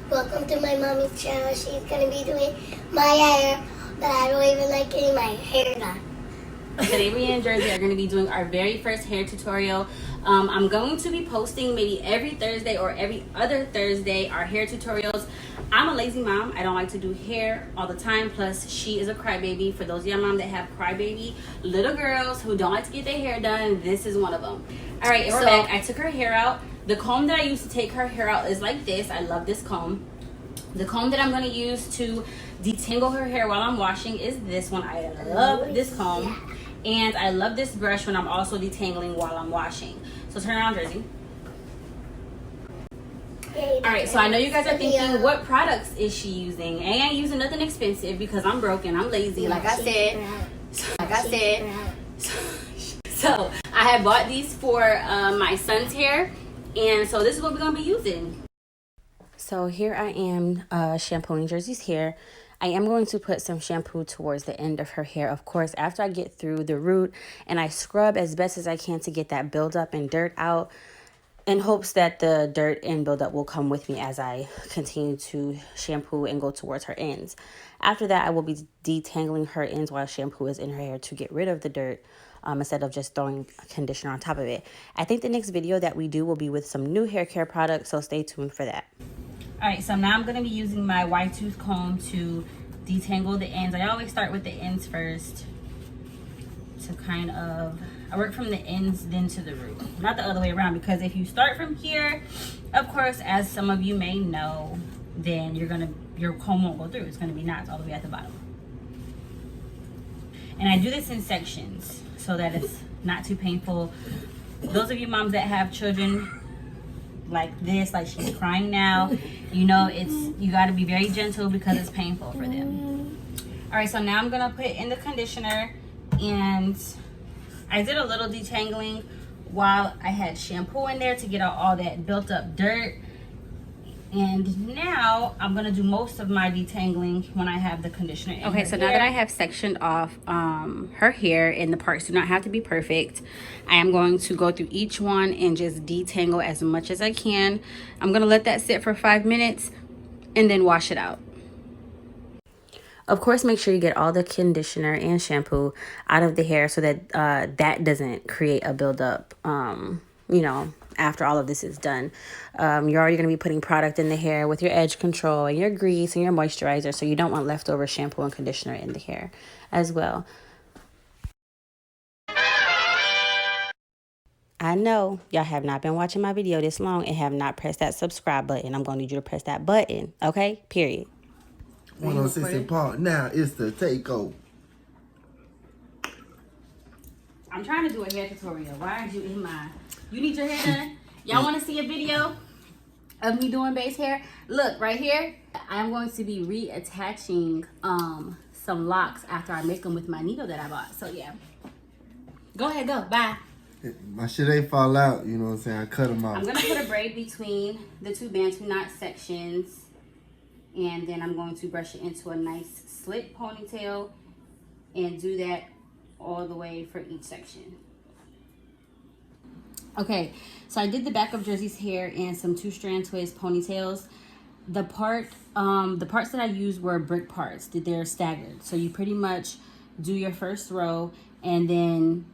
Welcome to my mommy's channel. She's gonna be doing my hair, but I don't even like getting my hair done. Today we in Jersey are going to be doing our very first hair tutorial. I'm going to be posting maybe every Thursday or every other Thursday our hair tutorials. I'm a lazy mom. I don't like to do hair all the time. Plus, she is a crybaby. For those young moms that have crybaby little girls who don't like to get their hair done, this is one of them. All right, and we're back. I took her hair out. The comb that I use to take her hair out is like this. I love this comb. The comb that I'm going to use to detangle her hair while I'm washing is this one. I love this comb. And I love this brush when I'm also detangling while I'm washing. So turn around, Jersey. Alright, so I know you guys are thinking, what products is she using? I ain't using nothing expensive because I'm broken. I'm lazy, like I said. So I have bought these for my son's hair. And so this is what we're going to be using. So here I am shampooing Jersey's hair. I am going to put some shampoo towards the end of her hair, of course, after I get through the root, and I scrub as best as I can to get that buildup and dirt out in hopes that the dirt and buildup will come with me as I continue to shampoo and go towards her ends. After that, I will be detangling her ends while shampoo is in her hair to get rid of the dirt instead of just throwing conditioner on top of it. I think the next video that we do will be with some new hair care products, so stay tuned for that. Alright, so now I'm going to be using my wide tooth comb to detangle the ends. I always start with the ends first to I work from the ends then to the root. Not the other way around, because if you start from here, of course, as some of you may know, then your comb won't go through. It's going to be knots all the way at the bottom. And I do this in sections so that it's not too painful. Those of you moms that have children like this, like she's crying now, you know, you got to be very gentle because it's painful for them. All right, so now I'm gonna put in the conditioner, and I did a little detangling while I had shampoo in there to get out all that built up dirt. And now I'm gonna do most of my detangling when I have the conditioner in. Okay, so now that I have sectioned off her hair, and the parts do not have to be perfect, I am going to go through each one and just detangle as much as I can. I'm gonna let that sit for 5 minutes and then wash it out. Of course, make sure you get all the conditioner and shampoo out of the hair so that that doesn't create a buildup, you know, after all of this is done. You're already going to be putting product in the hair with your edge control and your grease and your moisturizer, so you don't want leftover shampoo and conditioner in the hair as well. I know y'all have not been watching my video this long and have not pressed that subscribe button. I'm going to need you to press that button, okay? Period. 106 in Park. Now it's the takeover. I'm trying to do a hair tutorial. Why aren't you in mine? You need your hair done? Y'all want to see a video of me doing base hair? Look, right here, I'm going to be reattaching some locks after I make them with my needle that I bought. So, yeah. Go ahead, go. Bye. My shit ain't fall out, you know what I'm saying? I cut them out. I'm going to put a braid between the two bantu knot sections. And then I'm going to brush it into a nice slick ponytail and do that all the way for each section. Okay, so I did the back of Jersey's hair and some 2-strand twist ponytails. The parts that I used were brick parts. They're staggered. So you pretty much do your first row, and then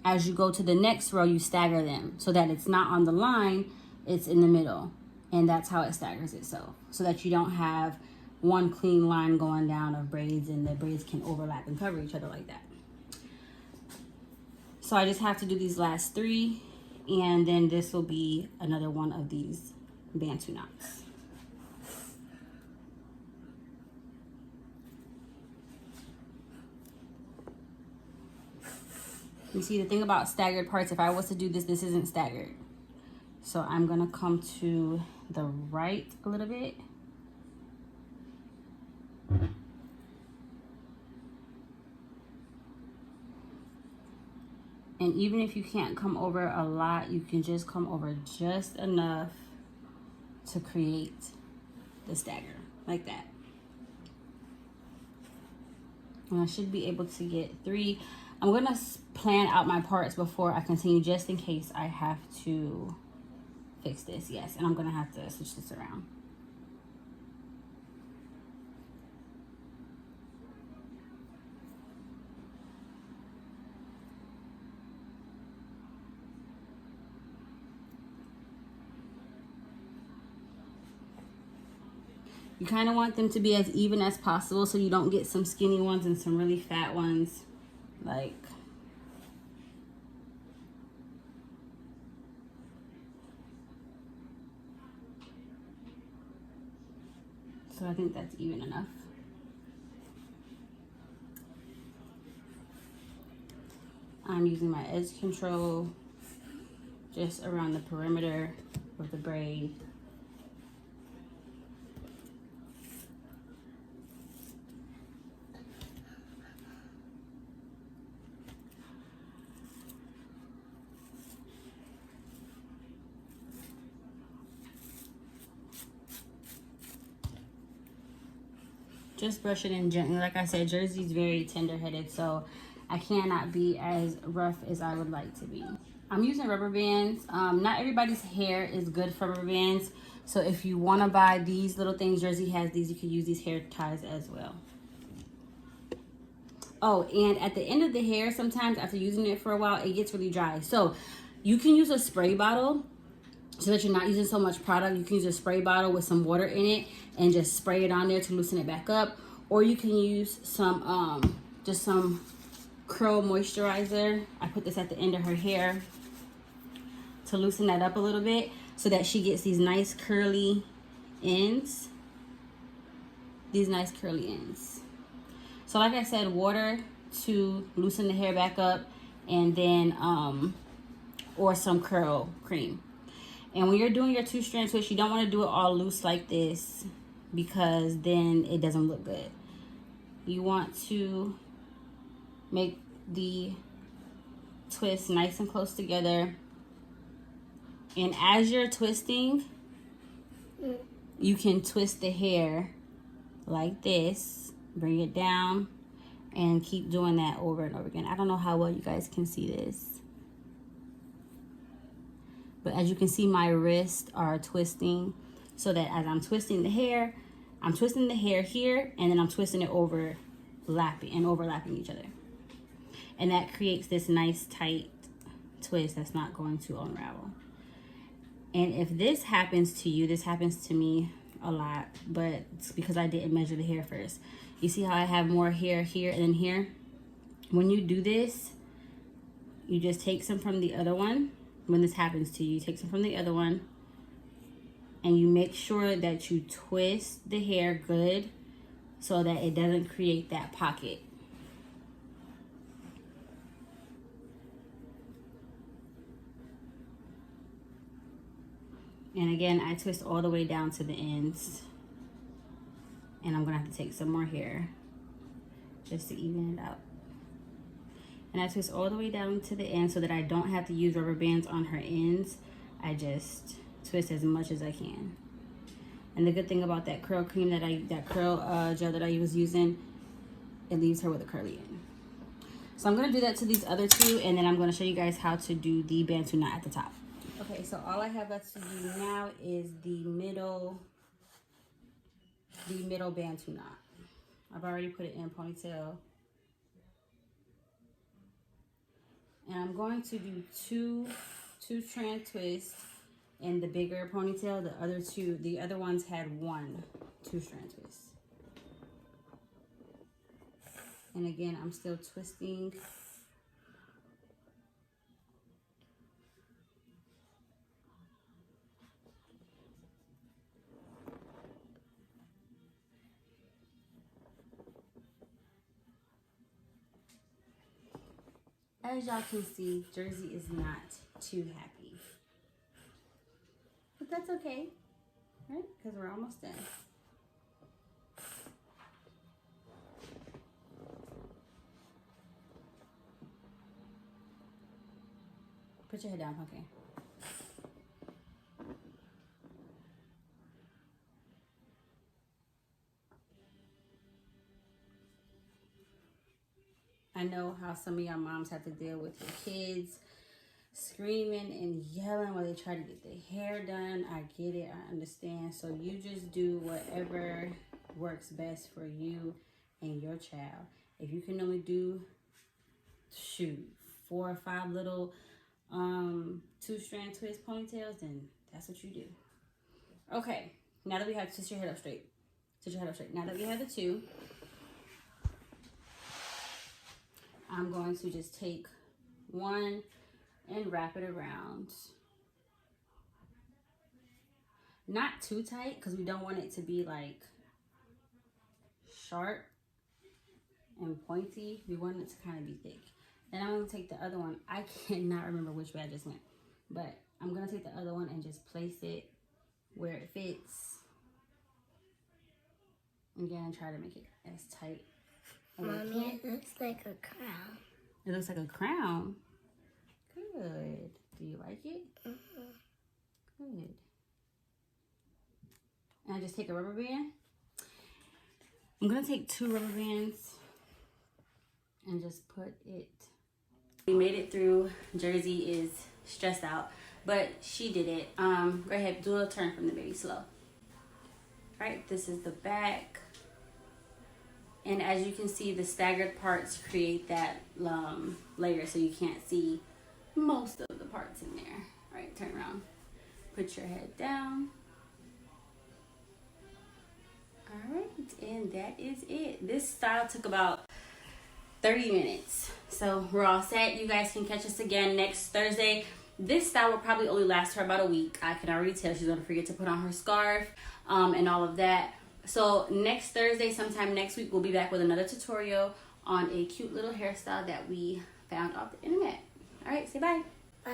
as you go to the next row, you stagger them so that it's not on the line, it's in the middle. And that's how it staggers itself, so that you don't have one clean line going down of braids and the braids can overlap and cover each other like that. So I just have to do these last 3, and then this will be another one of these bantu knots. You see, the thing about staggered parts, if I was to do this, this isn't staggered. So I'm gonna come to the right a little bit. And even if you can't come over a lot, you can just come over just enough to create the stagger, like that. And I should be able to get 3. I'm gonna plan out my parts before I continue, just in case I have to fix this. Yes, and I'm gonna have to switch this around. You kind of want them to be as even as possible so you don't get some skinny ones and some really fat ones. Like, so I think that's even enough. I'm using my edge control just around the perimeter of the braid. Just brush it in gently. Like I said, Jersey's very tender-headed, so I cannot be as rough as I would like to be. I'm using rubber bands. Not everybody's hair is good for rubber bands, so if you want to buy these little things, Jersey has these, you can use these hair ties as well. Oh, and at the end of the hair, sometimes after using it for a while, it gets really dry. So you can use a spray bottle so that you're not using so much product. You can use a spray bottle with some water in it and just spray it on there to loosen it back up. Or you can use some, just some curl moisturizer. I put this at the end of her hair to loosen that up a little bit so that she gets these nice curly ends. These nice curly ends. So like I said, water to loosen the hair back up, and then, or some curl cream. And when you're doing your 2-strand twist, you don't want to do it all loose like this because then it doesn't look good. You want to make the twist nice and close together. And as you're twisting, you can twist the hair like this, bring it down, and keep doing that over and over again. I don't know how well you guys can see this. But as you can see, my wrists are twisting so that as I'm twisting the hair here, and then I'm twisting it overlapping each other. And that creates this nice tight twist that's not going to unravel. And if this happens to you, this happens to me a lot, but it's because I didn't measure the hair first. You see how I have more hair here and then here? When you do this, you just take some from the other one. When this happens to you, take some from the other one, and you make sure that you twist the hair good so that it doesn't create that pocket. And again, I twist all the way down to the ends, and I'm gonna have to take some more hair just to even it out. And I twist all the way down to the end so that I don't have to use rubber bands on her ends. I just twist as much as I can. And the good thing about that curl cream that curl gel that I was using, it leaves her with a curly end. So I'm gonna do that to these other two, and then I'm gonna show you guys how to do the bantu knot at the top. Okay, so all I have left to do now is the middle bantu knot. I've already put it in ponytail. And I'm going to do two-strand twists in the bigger ponytail. The other ones had 1 2-strand twist. And again, I'm still twisting. As y'all can see, Jersey is not too happy. But that's okay, right? Because we're almost done. Put your head down, okay. I know how some of y'all moms have to deal with your kids screaming and yelling while they try to get their hair done. I get it, I understand. So you just do whatever works best for you and your child. If you can only do, 4 or 5 little 2-strand twist ponytails, then that's what you do. Okay, now that we have to twist your head up straight, Sit your head up straight. Now that we have the two, I'm going to just take one and wrap it around. Not too tight because we don't want it to be like sharp and pointy. We want it to kind of be thick. Then I'm going to take the other one. I cannot remember which way I just went, but I'm going to take the other one and just place it where it fits. Again, try to make it as tight as I Mommy, can. it looks like a crown. It looks like a crown. Good. Do you like it? Mm-hmm. Good. And I just take a rubber band. I'm going to take 2 rubber bands and just put it. We made it through. Jersey is stressed out, but she did it. Go ahead, do a turn from the baby, slow. All right, this is the back. And as you can see, the staggered parts create that layer so you can't see most of the parts in there. All right, turn around. Put your head down. All right, and that is it. This style took about 30 minutes. So we're all set. You guys can catch us again next Thursday. This style will probably only last her about a week. I can already tell she's gonna forget to put on her scarf and all of that. So next Thursday, sometime next week, we'll be back with another tutorial on a cute little hairstyle that we found off the internet. All right, say bye. Bye.